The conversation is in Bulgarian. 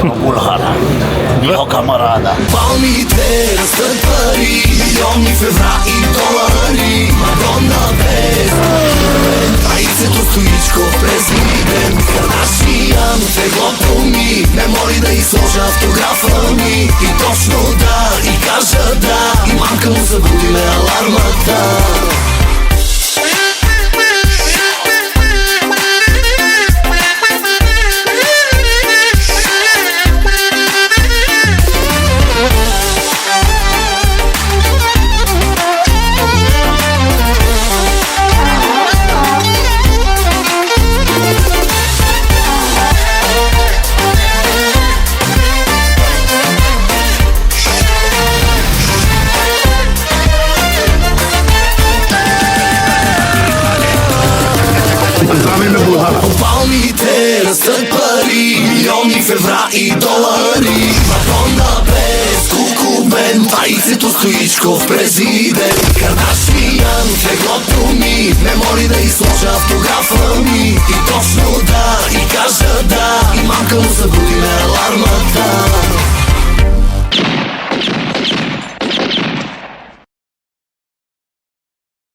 Bulhara, njiho kamarada. Palmite, rastët përi, milioni fevra i dolari. Madonna bez, Pajice to stoičko prezident. Kardashian, teglo mi, ne mori da ih slože автографами. И точно да, и кажа да, и мамка му забуди ме алармата. Palmite, rastът пари, милиони февра и долари. Мадонна без кукумен, Паицето Стоичков президент. Кардашиан, теглото ми, не мори да изложа автографа ми. И точно